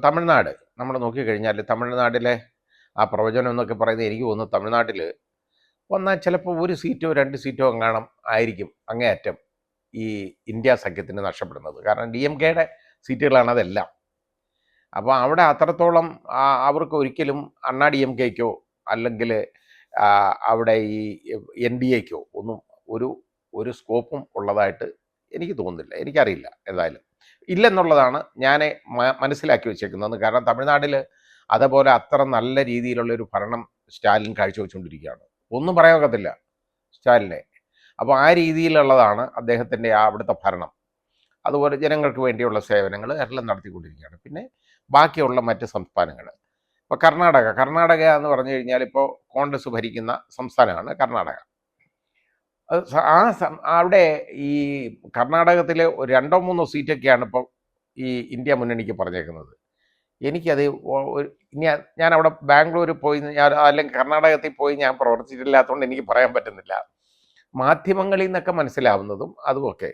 തമിഴ്നാട് നമ്മൾ നോക്കിക്കഴിഞ്ഞാൽ തമിഴ്നാട്ടിലെ ആ പ്രവചനം എന്നൊക്കെ പറയുന്നത് എനിക്ക് തോന്നുന്നു തമിഴ്നാട്ടിൽ വന്നാൽ ചിലപ്പോൾ ഒരു സീറ്റോ രണ്ട് സീറ്റോ എങ്ങാണം ആയിരിക്കും അങ്ങേയറ്റം ഈ ഇന്ത്യ സഖ്യത്തിന് നഷ്ടപ്പെടുന്നത്. കാരണം ഡി എം കെയുടെ സീറ്റുകളാണ് അതെല്ലാം. അപ്പോൾ അവിടെ അത്രത്തോളം അവർക്ക് ഒരിക്കലും അണ്ണാ ഡി എം കെക്കോ അല്ലെങ്കിൽ അവിടെ ഈ എൻ ഡി എക്കോ ഒന്നും ഒരു ഒരു സ്കോപ്പും ഉള്ളതായിട്ട് എനിക്ക് തോന്നുന്നില്ല. എനിക്കറിയില്ല, ഏതായാലും ഇല്ലെന്നുള്ളതാണ് ഞാൻ മനസ്സിലാക്കി വെച്ചേക്കുന്നത്. കാരണം തമിഴ്നാട്ടിൽ അതേപോലെ അത്ര നല്ല രീതിയിലുള്ളൊരു ഭരണം സ്റ്റാലിൻ കാഴ്ചവെച്ചുകൊണ്ടിരിക്കുകയാണ്. ഒന്നും പറയാൻ ഒക്കത്തില്ല സ്റ്റാലിനെ. അപ്പോൾ ആ രീതിയിലുള്ളതാണ് അദ്ദേഹത്തിൻ്റെ അവിടുത്തെ ഭരണം. അതുപോലെ ജനങ്ങൾക്ക് വേണ്ടിയുള്ള സേവനങ്ങൾ എല്ലാം നടത്തിക്കൊണ്ടിരിക്കുകയാണ്. പിന്നെ ബാക്കിയുള്ള മറ്റ് സംസ്ഥാനങ്ങൾ, ഇപ്പോൾ കർണാടക എന്ന് പറഞ്ഞു കഴിഞ്ഞാൽ ഇപ്പോൾ കോൺഗ്രസ് ഭരിക്കുന്ന സംസ്ഥാനമാണ് കർണാടക. അവിടെ ഈ കർണാടകത്തിൽ രണ്ടോ മൂന്നോ സീറ്റൊക്കെയാണ് ഇപ്പോൾ ഈ ഇന്ത്യ മുന്നണിക്ക് പറഞ്ഞേക്കുന്നത്. എനിക്കത് ഞാൻ അവിടെ ബാംഗ്ലൂർ പോയി അല്ലെങ്കിൽ കർണാടകത്തിൽ പോയി ഞാൻ പ്രവർത്തിച്ചിട്ടില്ലാത്തതുകൊണ്ട് എനിക്ക് പറയാൻ പറ്റുന്നില്ല. മാധ്യമങ്ങളിൽ നിന്നൊക്കെ മനസ്സിലാവുന്നതും അതുമൊക്കെ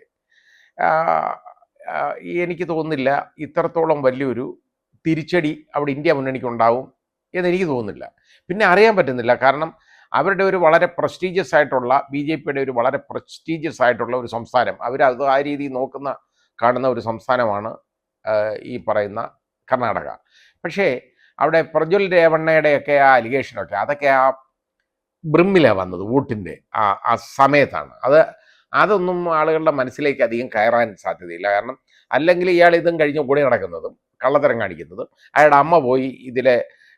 എനിക്ക് തോന്നുന്നില്ല ഇത്രത്തോളം വലിയൊരു തിരിച്ചടി അവിടെ ഇന്ത്യ മുന്നണിക്ക് ഉണ്ടാവും എന്നെനിക്ക് തോന്നുന്നില്ല. പിന്നെ അറിയാൻ പറ്റുന്നില്ല, കാരണം അവരുടെ ഒരു വളരെ പ്രസ്റ്റീജിയസ് ആയിട്ടുള്ള ബി ജെ പിയുടെ ഒരു വളരെ പ്രസ്റ്റീജിയസ് ആയിട്ടുള്ള ഒരു സംസ്ഥാനം, അവരത് ആ രീതിയിൽ കാണുന്ന ഒരു സംസ്ഥാനമാണ് ഈ പറയുന്ന കർണാടക. പക്ഷേ അവിടെ പ്രജ്വൽ രേവണ്ണയുടെയൊക്കെ ആ അലിഗേഷനൊക്കെ അതൊക്കെ ആ ബ്രിമ്മിലാണ് വന്നത് വോട്ടിൻ്റെ ആ സമയത്താണ്. അതൊന്നും ആളുകളുടെ മനസ്സിലേക്ക് അധികം കയറാൻ സാധ്യതയില്ല. കാരണം അല്ലെങ്കിൽ ഇയാൾ ഇതും കഴിഞ്ഞ് കൂടി നടക്കുന്നതും കള്ളത്തരം കാണിക്കുന്നതും അയാളുടെ അമ്മ പോയി ഇതിലെ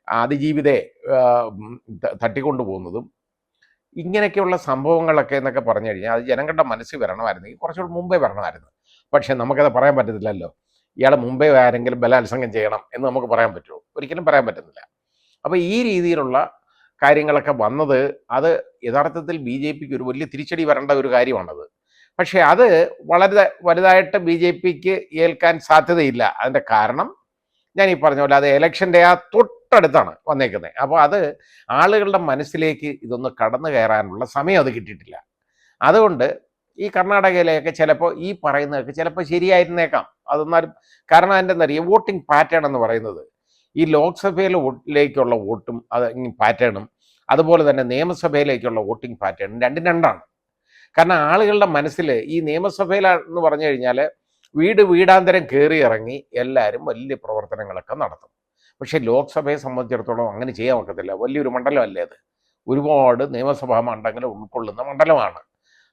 അതിജീവിതയെ തട്ടിക്കൊണ്ടു പോകുന്നതും ഇങ്ങനെയൊക്കെയുള്ള സംഭവങ്ങളൊക്കെ എന്നൊക്കെ പറഞ്ഞു കഴിഞ്ഞാൽ അത് ജനങ്ങളുടെ മനസ്സിൽ വരണമായിരുന്നെങ്കിൽ കുറച്ചുകൂടി മുമ്പേ വരണമായിരുന്നു. പക്ഷെ നമുക്കത് പറയാൻ പറ്റത്തില്ലല്ലോ. ഇയാളെ മുമ്പേ ആരെങ്കിലും ബലാത്സംഗം ചെയ്യണം എന്ന് നമുക്ക് പറയാൻ പറ്റുമോ? ഒരിക്കലും പറയാൻ പറ്റുന്നില്ല. അപ്പോൾ ഈ രീതിയിലുള്ള കാര്യങ്ങളൊക്കെ വന്നത് അത് യഥാർത്ഥത്തിൽ ബി ജെ പിക്ക് ഒരു വലിയ തിരിച്ചടി വരേണ്ട ഒരു കാര്യമാണത്. പക്ഷേ അത് വളരെ വലുതായിട്ട് ബി ജെ പിക്ക് ഏൽക്കാൻ സാധ്യതയില്ല. അതിൻ്റെ കാരണം ഞാൻ ഈ പറഞ്ഞ പോലെ അത് ഇലക്ഷൻ്റെ ആ തൊട്ടടുത്താണ് വന്നേക്കുന്നത്. അപ്പോൾ അത് ആളുകളുടെ മനസ്സിലേക്ക് ഇതൊന്ന് കടന്നു കയറാനുള്ള സമയം അത് കിട്ടിയിട്ടില്ല. അതുകൊണ്ട് ഈ കർണാടകയിലെയൊക്കെ ചിലപ്പോൾ ഈ പറയുന്നതൊക്കെ ചിലപ്പോൾ ശരിയായിരുന്നേക്കാം. അതെന്നാലും കാരണം അതിൻ്റെ എന്താ പറയുക, വോട്ടിംഗ് പാറ്റേൺ എന്ന് പറയുന്നത് ഈ ലോക്സഭയിലേക്കുള്ള വോട്ടും പാറ്റേണും അതുപോലെ തന്നെ നിയമസഭയിലേക്കുള്ള വോട്ടിംഗ് പാറ്റേണും രണ്ടും രണ്ടാണ്. കാരണം ആളുകളുടെ മനസ്സിൽ ഈ നിയമസഭയിലെന്ന് പറഞ്ഞു കഴിഞ്ഞാൽ വീടാന്തരം കയറി ഇറങ്ങി എല്ലാവരും വലിയ പ്രവർത്തനങ്ങളൊക്കെ നടത്തും. പക്ഷേ ലോക്സഭയെ സംബന്ധിച്ചിടത്തോളം അങ്ങനെ ചെയ്യാൻ ഒക്കത്തില്ല. വലിയൊരു മണ്ഡലമല്ലേ അത്, ഒരുപാട് നിയമസഭാ മണ്ഡലങ്ങൾ ഉൾക്കൊള്ളുന്ന മണ്ഡലമാണ്.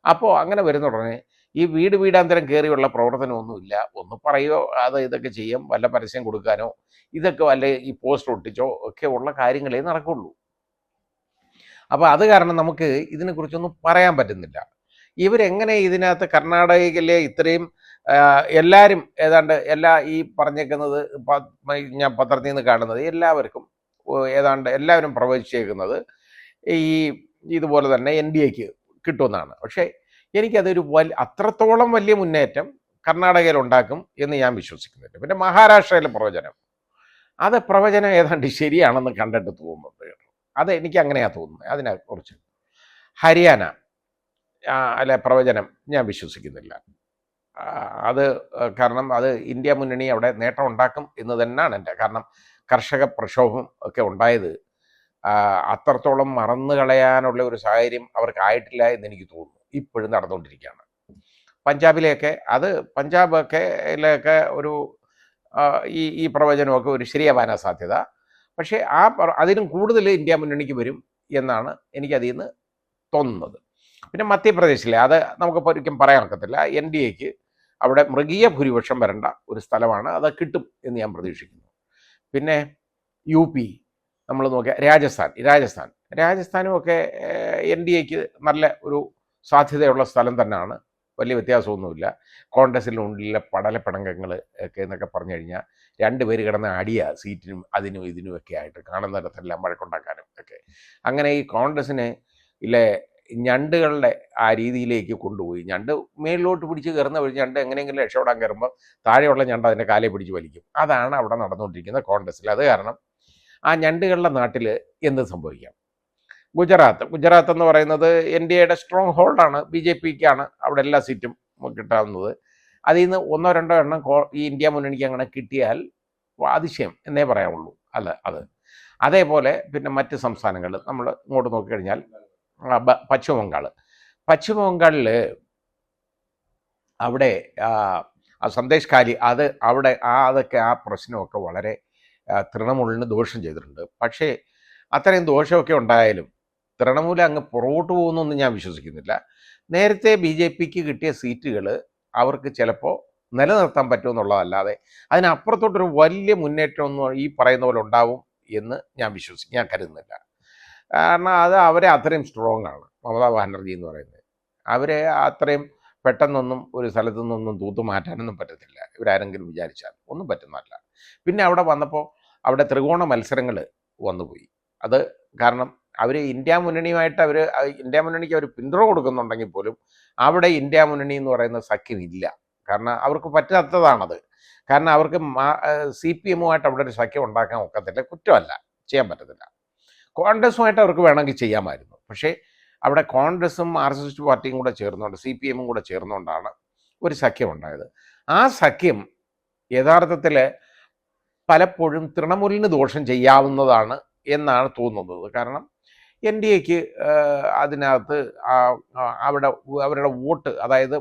അപ്പോൾ അങ്ങനെ വരുന്ന ഉടനെ ഈ വീടാന്തരം കയറിയുള്ള പ്രവർത്തനമൊന്നുമില്ല. ഒന്ന് പറയുകയോ ഇതൊക്കെ ചെയ്യും, വല്ല പരസ്യം കൊടുക്കാനോ ഇതൊക്കെ വല്ല ഈ പോസ്റ്റർ ഒട്ടിച്ചോ ഒക്കെ ഉള്ള കാര്യങ്ങളേ നടക്കുള്ളൂ. അപ്പോൾ അത് കാരണം നമുക്ക് ഇതിനെക്കുറിച്ചൊന്നും പറയാൻ പറ്റുന്നില്ല. ഇവരെങ്ങനെ ഇതിനകത്ത് കർണാടകയിലെ ഇത്രയും എല്ലാവരും ഏതാണ്ട് ഈ പറഞ്ഞേക്കുന്നത് ഞാൻ പത്രത്തിൽ നിന്ന് കാണുന്നത് എല്ലാവർക്കും ഏതാണ്ട് എല്ലാവരും പ്രവചിച്ചേക്കുന്നത് ഈ ഇതുപോലെ തന്നെ എൻ ഡി എക്ക് കിട്ടുമെന്നാണ്. പക്ഷേ എനിക്കതൊരു അത്രത്തോളം വലിയ മുന്നേറ്റം കർണാടകയിൽ ഉണ്ടാക്കും എന്ന് ഞാൻ വിശ്വസിക്കുന്നില്ല. പിന്നെ മഹാരാഷ്ട്രയിലെ പ്രവചനം ഏതാണ്ട് ശരിയാണെന്ന് കണ്ടിട്ട് തോന്നുന്നുണ്ട് കേട്ടോ. അത് എനിക്ക് അങ്ങനെയാണ് തോന്നുന്നത്. അതിനെക്കുറിച്ച് ഹരിയാന പ്രവചനം ഞാൻ വിശ്വസിക്കുന്നില്ല. കാരണം അത് ഇന്ത്യ മുന്നണി അവിടെ നേട്ടം ഉണ്ടാക്കും എന്ന് തന്നെയാണ് എൻ്റെ. കാരണം കർഷക പ്രക്ഷോഭം ഒക്കെ ഉണ്ടായത് അത്രത്തോളം മറന്നു കളയാനുള്ള ഒരു സാഹചര്യം അവർക്കായിട്ടില്ല എന്നെനിക്ക് തോന്നുന്നു. ഇപ്പോഴും നടന്നുകൊണ്ടിരിക്കുകയാണ്. പഞ്ചാബൊക്കെ ഒരു ഈ പ്രവചനമൊക്കെ ഒരു ശരിയാവാനാ സാധ്യത. പക്ഷേ അതിനും കൂടുതൽ ഇന്ത്യ മുന്നണിക്ക് വരും എന്നാണ് എനിക്കതിൽ നിന്ന് തോന്നുന്നത്. പിന്നെ മധ്യപ്രദേശിലെ അത് നമുക്കിപ്പോൾ ഒരിക്കലും പറയാൻ ഒക്കത്തില്ല. എൻ ഡി എക്ക് അവിടെ മൃഗീയ ഭൂരിപക്ഷം വരേണ്ട ഒരു സ്ഥലമാണ്. അത് കിട്ടും എന്ന് ഞാൻ പ്രതീക്ഷിക്കുന്നു. പിന്നെ യു പി നമ്മൾ നോക്കിയാൽ രാജസ്ഥാനും ഒക്കെ എൻ ഡി എക്ക് നല്ല ഒരു സാധ്യതയുള്ള സ്ഥലം തന്നെയാണ്. വലിയ വ്യത്യാസമൊന്നുമില്ല. കോൺഗ്രസിനുള്ളിലെ പടലപ്പിണക്കങ്ങൾ ഒക്കെ എന്നൊക്കെ പറഞ്ഞു കഴിഞ്ഞാൽ രണ്ടുപേര് കിടന്ന് അടിയ സീറ്റിനും അതിനും ഇതിനുമൊക്കെ ആയിട്ട് കാണുന്നിടത്തെല്ലാം വഴക്കുണ്ടാക്കാനും ഒക്കെ. അങ്ങനെ ഈ കോൺഗ്രസിനെ ഞണ്ടുകളുടെ ആ രീതിയിലേക്ക് കൊണ്ടുപോയി. ഞണ്ട് മേളിലോട്ട് പിടിച്ച് കയറുന്ന വഴി ഞണ്ട് എങ്ങനെയെങ്കിലും രക്ഷപ്പെടാൻ കയറുമ്പോൾ താഴെയുള്ള ഞണ്ട് അതിൻ്റെ കാലെ പിടിച്ച് വലിക്കും. അതാണ് അവിടെ നടന്നുകൊണ്ടിരിക്കുന്ന കോൺഗ്രസ്സിൽ. അത് കാരണം ആ ഞണ്ടുകളുടെ നാട്ടിൽ എന്ത് സംഭവിക്കാം? ഗുജറാത്ത് എന്ന് പറയുന്നത് എൻ ഡി എയുടെ സ്ട്രോങ് ഹോൾഡാണ്. ബി ജെ പിക്കാണ് അവിടെ എല്ലാ സീറ്റും കിട്ടാവുന്നത്. അതിൽ നിന്ന് ഒന്നോ രണ്ടോ എണ്ണം ഈ ഇന്ത്യ മുന്നണിക്ക് അങ്ങനെ കിട്ടിയാൽ അതിശയം എന്നേ പറയാവുള്ളൂ. അല്ല അത് അതേപോലെ പിന്നെ മറ്റ് സംസ്ഥാനങ്ങൾ നമ്മൾ ഇങ്ങോട്ട് നോക്കിക്കഴിഞ്ഞാൽ പശ്ചിമ ബംഗാൾ. പശ്ചിമ ബംഗാളിൽ അവിടെ സന്ദേശ് കാലി അത് അവിടെ അതൊക്കെ ആ പ്രശ്നമൊക്കെ വളരെ തൃണമൂലിന് ദോഷം ചെയ്തിട്ടുണ്ട്. പക്ഷേ അത്രയും ദോഷമൊക്കെ ഉണ്ടായാലും തൃണമൂൽ അങ്ങ് പുറകോട്ട് പോകുന്നൊന്നും ഞാൻ വിശ്വസിക്കുന്നില്ല. നേരത്തെ ബി ജെ പിക്ക് കിട്ടിയ സീറ്റുകൾ അവർക്ക് ചിലപ്പോൾ നിലനിർത്താൻ പറ്റുമെന്നുള്ളതല്ലാതെ അതിനപ്പുറത്തോട്ടൊരു വലിയ മുന്നേറ്റമൊന്നും ഈ പറയുന്ന പോലെ ഉണ്ടാവും എന്ന് ഞാൻ കരുതുന്നില്ല. കാരണം അത് അവരെ അത്രയും സ്ട്രോങ് ആണ് മമതാ ബാനർജി എന്ന് പറയുന്നത്. അവരെ അത്രയും പെട്ടെന്നൊന്നും ഒരു സ്ഥലത്തു നിന്നൊന്നും തൂത്തു മാറ്റാനൊന്നും പറ്റത്തില്ല. ഇവരാരെങ്കിലും വിചാരിച്ചാൽ ഒന്നും പറ്റുന്നതല്ല. പിന്നെ അവിടെ വന്നപ്പോൾ അവിടെ ത്രികോണ മത്സരങ്ങൾ വന്നുപോയി. അത് കാരണം അവർ ഇന്ത്യ മുന്നണിക്ക് അവർ പിന്തുണ കൊടുക്കുന്നുണ്ടെങ്കിൽ പോലും അവിടെ ഇന്ത്യ മുന്നണി എന്ന് പറയുന്ന സഖ്യം ഇല്ല. കാരണം അവർക്ക് പറ്റാത്തതാണത്. കാരണം അവർക്ക് CPM അവിടെ ഒരു സഖ്യം ഉണ്ടാക്കാൻ ഒക്കത്തില്ല. കുറ്റമല്ല, ചെയ്യാൻ പറ്റത്തില്ല. കോൺഗ്രസുമായിട്ട് അവർക്ക് വേണമെങ്കിൽ ചെയ്യാമായിരുന്നു. പക്ഷേ അവിടെ കോൺഗ്രസും RSS പാർട്ടിയും കൂടെ ചേർന്നുകൊണ്ട് CPM കൂടെ ചേർന്നുകൊണ്ടാണ് ഒരു സഖ്യം ഉണ്ടായത്. ആ സഖ്യം യഥാർത്ഥത്തിൽ പലപ്പോഴും തൃണമൂലിന് ദോഷം ചെയ്യാവുന്നതാണ് എന്നാണ് തോന്നുന്നത്. കാരണം NDAക്ക് അതിനകത്ത് അവരുടെ വോട്ട്, അതായത്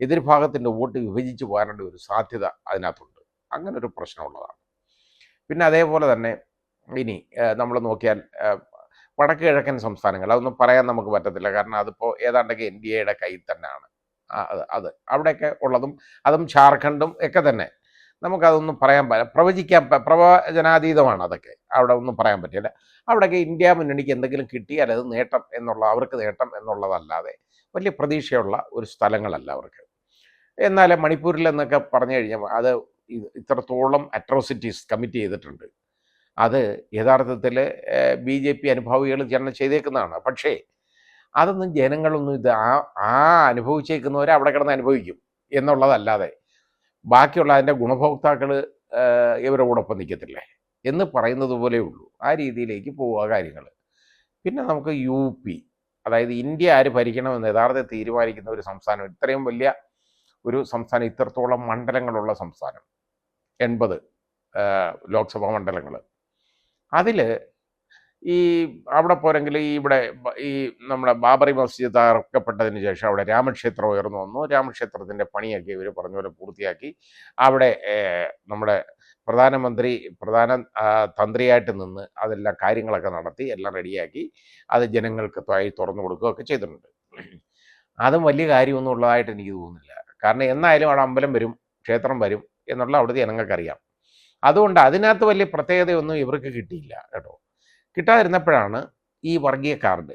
എതിർഭാഗത്തിൻ്റെ വോട്ട് വിഭജിച്ച് പോകാനുള്ള ഒരു സാധ്യത അതിനകത്തുണ്ട്. അങ്ങനൊരു പ്രശ്നമുള്ളതാണ്. പിന്നെ അതേപോലെ തന്നെ ഇനി നമ്മൾ നോക്കിയാൽ വടക്ക് കിഴക്കൻ സംസ്ഥാനങ്ങൾ അതൊന്നും പറയാൻ നമുക്ക് പറ്റത്തില്ല. കാരണം അതിപ്പോൾ ഏതാണ്ടൊക്കെ NDAയുടെ കയ്യിൽ തന്നെയാണ്. അത് അവിടെയൊക്കെ ഉള്ളതും അതും ഝാർഖണ്ഡും ഒക്കെ തന്നെ നമുക്കതൊന്നും പ്രവചനാതീതമാണ്. അതൊക്കെ അവിടെ ഒന്നും പറയാൻ പറ്റില്ല. അവിടെയൊക്കെ ഇന്ത്യ മുന്നണിക്ക് എന്തെങ്കിലും കിട്ടിയാൽ അത് അവർക്ക് നേട്ടം എന്നുള്ളതല്ലാതെ വലിയ പ്രതീക്ഷയുള്ള ഒരു സ്ഥലങ്ങളല്ല അവർക്ക്. എന്നാൽ മണിപ്പൂരിൽ എന്നൊക്കെ പറഞ്ഞു കഴിഞ്ഞാൽ അത് ഇത്രത്തോളം അട്രോസിറ്റീസ് കമ്മിറ്റ് ചെയ്തിട്ടുണ്ട്. അത് യഥാർത്ഥത്തിൽ BJP അനുഭാവികൾ ജനം ചെയ്തേക്കുന്നതാണ്. പക്ഷേ അതൊന്നും ജനങ്ങളൊന്നും അനുഭവിച്ചേക്കുന്നവരെ അവിടെ കിടന്ന് അനുഭവിക്കും എന്നുള്ളതല്ലാതെ ബാക്കിയുള്ള അതിൻ്റെ ഗുണഭോക്താക്കൾ ഇവരോടൊപ്പം നിൽക്കത്തില്ലേ എന്ന് പറയുന്നത് പോലെ ഉള്ളൂ. ആ രീതിയിലേക്ക് പോവുക കാര്യങ്ങൾ. പിന്നെ നമുക്ക് UP, അതായത് ഇന്ത്യ ആര് ഭരിക്കണമെന്ന് യഥാർത്ഥത്തിൽ തീരുമാനിക്കുന്ന ഒരു സംസ്ഥാനം, ഇത്രയും വലിയ ഒരു സംസ്ഥാനം, ഇത്രത്തോളം മണ്ഡലങ്ങളുള്ള സംസ്ഥാനം, 80 ലോക്സഭാ മണ്ഡലങ്ങൾ. അതിൽ അവിടെ പോരെങ്കിൽ നമ്മുടെ ബാബറി മസ്ജിദ് തകർക്കപ്പെട്ടതിന് ശേഷം അവിടെ രാമക്ഷേത്രം ഉയർന്നു വന്നു. രാമക്ഷേത്രത്തിൻ്റെ പണിയൊക്കെ ഇവർ പറഞ്ഞ പോലെ പൂർത്തിയാക്കി. അവിടെ നമ്മുടെ പ്രധാന തന്ത്രിയായിട്ട് നിന്ന് അതെല്ലാം കാര്യങ്ങളൊക്കെ നടത്തി എല്ലാം റെഡിയാക്കി അത് ജനങ്ങൾക്ക് തുറന്നു കൊടുക്കുകയൊക്കെ ചെയ്തിട്ടുണ്ട്. അതും വലിയ കാര്യമൊന്നും ഉള്ളതായിട്ട് എനിക്ക് തോന്നുന്നില്ല. കാരണം എന്നായാലും അവിടെ അമ്പലം വരും, ക്ഷേത്രം വരും എന്നുള്ള അവിടുത്തെ ജനങ്ങൾക്കറിയാം. അതുകൊണ്ട് അതിനകത്ത് വലിയ പ്രത്യേകതയൊന്നും ഇവർക്ക് കിട്ടിയില്ല കേട്ടോ. കിട്ടാതിരുന്നപ്പോഴാണ് ഈ വർഗീയ കാർഡ്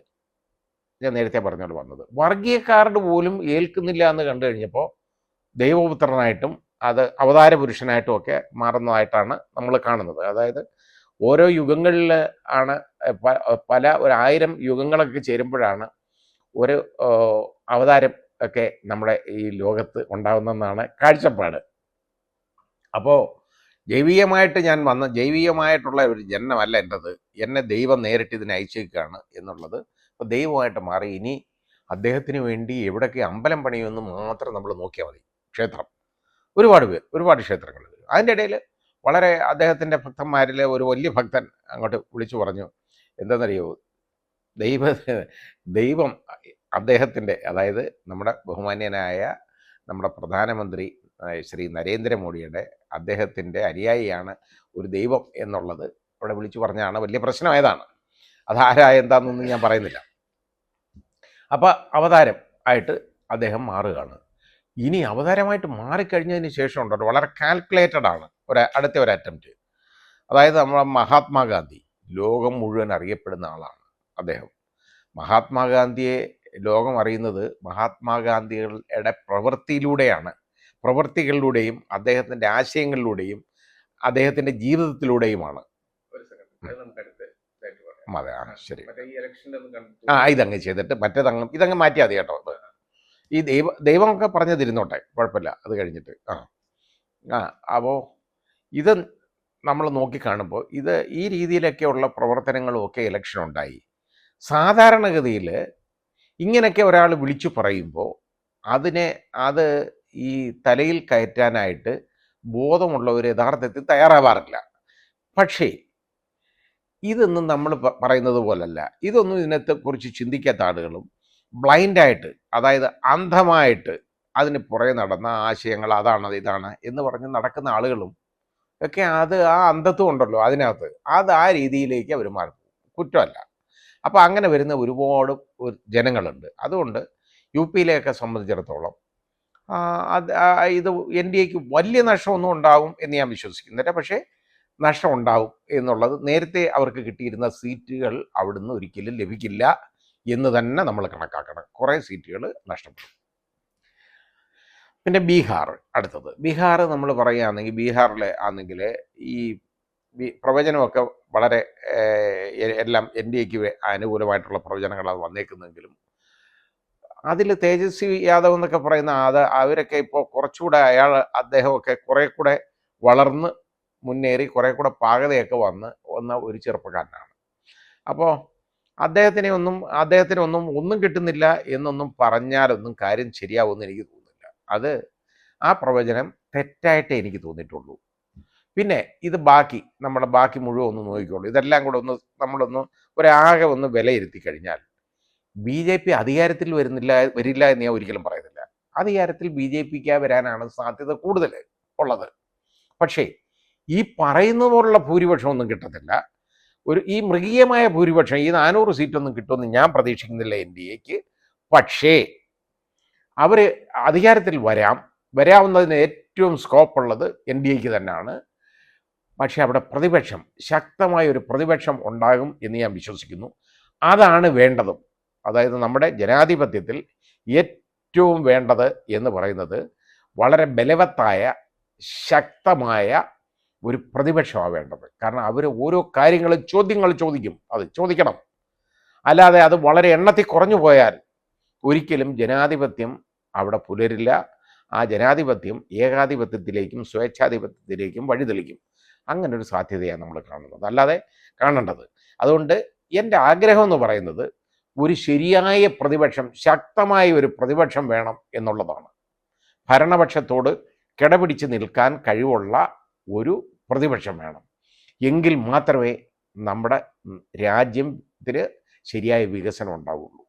ഞാൻ നേരത്തെ പറഞ്ഞുകൊണ്ട് വന്നത്. വർഗീയ കാർഡ് പോലും ഏൽക്കുന്നില്ല എന്ന് കണ്ടു കഴിഞ്ഞപ്പോൾ ദൈവപുത്രനായിട്ടും അത് അവതാര പുരുഷനായിട്ടും ഒക്കെ മാറുന്നതായിട്ടാണ് നമ്മൾ കാണുന്നത്. അതായത് ഓരോ യുഗങ്ങളിൽ ആണ് ഒരു 1000 യുഗങ്ങളൊക്കെ ചേരുമ്പോഴാണ് ഒരു അവതാരം ഒക്കെ നമ്മുടെ ഈ ലോകത്ത് ഉണ്ടാകുന്നതെന്നാണ് കാഴ്ചപ്പാട്. അപ്പോൾ ജൈവികമായിട്ടുള്ള ഒരു ജനനമല്ല എൻ്റെത്. എന്നെ ദൈവം നേരിട്ട് ഇതിനെ അയച്ചേക്കാണ് എന്നുള്ളത് അപ്പോൾ ദൈവമായിട്ട് മാറി. ഇനി അദ്ദേഹത്തിന് വേണ്ടി എവിടെയൊക്കെ അമ്പലം പണിയുമെന്ന് മാത്രം നമ്മൾ നോക്കിയാൽ മതി. ക്ഷേത്രം ഒരുപാട് ക്ഷേത്രങ്ങൾ. അതിൻ്റെ ഇടയിൽ വളരെ അദ്ദേഹത്തിൻ്റെ ഭക്തന്മാരിലെ ഒരു വലിയ ഭക്തൻ അങ്ങോട്ട് വിളിച്ചു പറഞ്ഞു, എന്താണെന്നറിയോ, ദൈവം അദ്ദേഹത്തിൻ്റെ, അതായത് നമ്മുടെ ബഹുമാന്യനായ നമ്മുടെ പ്രധാനമന്ത്രി ശ്രീ നരേന്ദ്രമോദിയുടെ അദ്ദേഹത്തിൻ്റെ അനുയായിയാണ് ഒരു ദൈവം എന്നുള്ളത് അവിടെ വിളിച്ചു പറഞ്ഞാണ് വലിയ പ്രശ്നമായതാണ്. എന്താണെന്നൊന്നും ഞാൻ പറയുന്നില്ല. അപ്പോൾ അവതാരം ആയിട്ട് അദ്ദേഹം മാറുകയാണ്. ഇനി അവതാരമായിട്ട് മാറിക്കഴിഞ്ഞതിന് ശേഷം ഉണ്ടല്ലോ വളരെ കാൽക്കുലേറ്റഡ് ആണ് അടുത്ത ഒരു അറ്റംപ്റ്റ്. അതായത് നമ്മളെ മഹാത്മാഗാന്ധി, ലോകം മുഴുവൻ അറിയപ്പെടുന്ന ആളാണ് അദ്ദേഹം. മഹാത്മാഗാന്ധിയെ ലോകം അറിയുന്നത് മഹാത്മാഗാന്ധിയുടെ പ്രവൃത്തികളിലൂടെയും അദ്ദേഹത്തിൻ്റെ ആശയങ്ങളിലൂടെയും അദ്ദേഹത്തിൻ്റെ ജീവിതത്തിലൂടെയുമാണ്. അതെ, ശരി. ഇതങ്ങ് ചെയ്തിട്ട് ഇതങ്ങ് മാറ്റിയാൽ മതി കേട്ടോ. ഈ ദൈവമൊക്കെ പറഞ്ഞു തരുന്നോട്ടെ, കുഴപ്പമില്ല. അത് കഴിഞ്ഞിട്ട് അപ്പോൾ ഇത് നമ്മൾ നോക്കിക്കാണുമ്പോൾ ഈ രീതിയിലൊക്കെയുള്ള പ്രവർത്തനങ്ങളും ഒക്കെ ഇലക്ഷൻ ഉണ്ടായി. സാധാരണഗതിയിൽ ഇങ്ങനെയൊക്കെ ഒരാൾ വിളിച്ചു പറയുമ്പോൾ അത് ഈ തലയിൽ കയറ്റാനായിട്ട് ബോധമുള്ളവർ യഥാർത്ഥത്തിൽ തയ്യാറാവാറില്ല. പക്ഷേ ഇതൊന്നും നമ്മൾ പറയുന്നത് പോലല്ല. ഇതൊന്നും ഇതിനകത്തെക്കുറിച്ച് ചിന്തിക്കാത്ത ആളുകളും ബ്ലൈൻഡായിട്ട്, അതായത് അന്ധമായിട്ട് അതിന് പുറകെ നടന്ന ആശയങ്ങൾ അതാണ് ഇതാണ് എന്ന് പറഞ്ഞ് നടക്കുന്ന ആളുകളും ഒക്കെ ആ അന്ധത്വം ഉണ്ടല്ലോ അതിനകത്ത്, അത് ആ രീതിയിലേക്ക് അവർ മാറും. കുറ്റമല്ല. അപ്പോൾ അങ്ങനെ വരുന്ന ഒരുപാട് ജനങ്ങളുണ്ട്. അതുകൊണ്ട് യു പിയിലെയൊക്കെ സംബന്ധിച്ചിടത്തോളം ഇത് എൻ ഡി എക്ക് വലിയ നഷ്ടമൊന്നും ഉണ്ടാവും എന്ന് ഞാൻ വിശ്വസിക്കുന്നില്ല. പക്ഷേ നഷ്ടം ഉണ്ടാവും എന്നുള്ളത്, നേരത്തെ അവർക്ക് കിട്ടിയിരുന്ന സീറ്റുകൾ അവിടുന്ന് ഒരിക്കലും ലഭിക്കില്ല എന്ന് തന്നെ നമ്മൾ കണക്കാക്കണം. കുറേ സീറ്റുകൾ നഷ്ടപ്പെടും. പിന്നെ ബീഹാർ, അടുത്തത് ബീഹാർ നമ്മൾ പറയുകയാണെങ്കിൽ, ബീഹാറിൽ ആണെങ്കിൽ ഈ പ്രവചനമൊക്കെ വളരെ എല്ലാം എൻ ഡി എക്ക് അനുകൂലമായിട്ടുള്ള പ്രവചനങ്ങളാണ് വന്നേക്കുന്നെങ്കിലും അതിൽ തേജസ്വി യാദവ് എന്നൊക്കെ പറയുന്ന അവരൊക്കെ ഇപ്പോൾ കുറച്ചുകൂടെ അദ്ദേഹമൊക്കെ കുറേ കൂടെ വളർന്ന് മുന്നേറി കുറേ കൂടെ പാകതയൊക്കെ വന്ന ഒരു ചെറുപ്പക്കാരനാണ്. അപ്പോൾ അദ്ദേഹത്തിനൊന്നും ഒന്നും കിട്ടുന്നില്ല എന്നൊന്നും പറഞ്ഞാലൊന്നും കാര്യം ശരിയാവുമെന്ന് എനിക്ക് തോന്നുന്നില്ല. അത് ആ പ്രവചനം തെറ്റായിട്ടേ എനിക്ക് തോന്നിയിട്ടുള്ളൂ. പിന്നെ ഇത് നമ്മുടെ ബാക്കി മുഴുവൻ ഒന്ന് നോക്കിക്കോളൂ. ഇതെല്ലാം കൂടെ നമ്മളൊന്ന് ഒരാകെ ഒന്ന് വിലയിരുത്തി കഴിഞ്ഞാൽ ബി ജെ പി അധികാരത്തിൽ വരില്ല എന്ന് ഞാൻ ഒരിക്കലും പറയുന്നില്ല. അധികാരത്തിൽ ബി ജെ പിക്ക് വരാനാണ് സാധ്യത കൂടുതൽ ഉള്ളത്. പക്ഷേ ഈ പറയുന്ന പോലുള്ള ഭൂരിപക്ഷം ഒന്നും കിട്ടത്തില്ല. ഈ മൃഗീയമായ ഭൂരിപക്ഷം, ഈ 400 സീറ്റൊന്നും കിട്ടുമെന്ന് ഞാൻ പ്രതീക്ഷിക്കുന്നില്ല എൻ ഡി എക്ക്. പക്ഷേ അവർ അധികാരത്തിൽ വരാവുന്നതിന് ഏറ്റവും സ്കോപ്പുള്ളത് എൻ ഡി എക്ക് തന്നെയാണ്. പക്ഷേ അവിടെ ശക്തമായ ഒരു പ്രതിപക്ഷം ഉണ്ടാകും എന്ന് ഞാൻ വിശ്വസിക്കുന്നു. അതാണ് വേണ്ടതും. അതായത് നമ്മുടെ ജനാധിപത്യത്തിൽ ഏറ്റവും വേണ്ടത് എന്ന് പറയുന്നത് വളരെ ബലവത്തായ ശക്തമായ ഒരു പ്രതിപക്ഷമാണ് വേണ്ടത്. കാരണം അവർ ഓരോ കാര്യങ്ങളും ചോദ്യങ്ങൾ ചോദിക്കും, അത് ചോദിക്കണം. അല്ലാതെ അത് വളരെ എണ്ണത്തിൽ കുറഞ്ഞു പോയാൽ ഒരിക്കലും ജനാധിപത്യം അവിടെ പുലരില്ല. ആ ജനാധിപത്യം ഏകാധിപത്യത്തിലേക്കും സ്വേച്ഛാധിപത്യത്തിലേക്കും വഴിതെളിക്കും. അങ്ങനൊരു സാധ്യതയാണ് നമ്മൾ കാണുന്നത്, അല്ലാതെ കാണേണ്ടത്. അതുകൊണ്ട് എൻ്റെ ആഗ്രഹം എന്ന് പറയുന്നത് ഒരു ശരിയായ പ്രതിപക്ഷം, ശക്തമായ ഒരു പ്രതിപക്ഷം വേണം എന്നുള്ളതാണ്. ഭരണപക്ഷത്തോട് കിടപിടിച്ച് നിൽക്കാൻ കഴിവുള്ള ഒരു പ്രതിപക്ഷം വേണം. എങ്കിൽ മാത്രമേ നമ്മുടെ രാജ്യത്തിന് ശരിയായ വികസനം ഉണ്ടാവുള്ളൂ.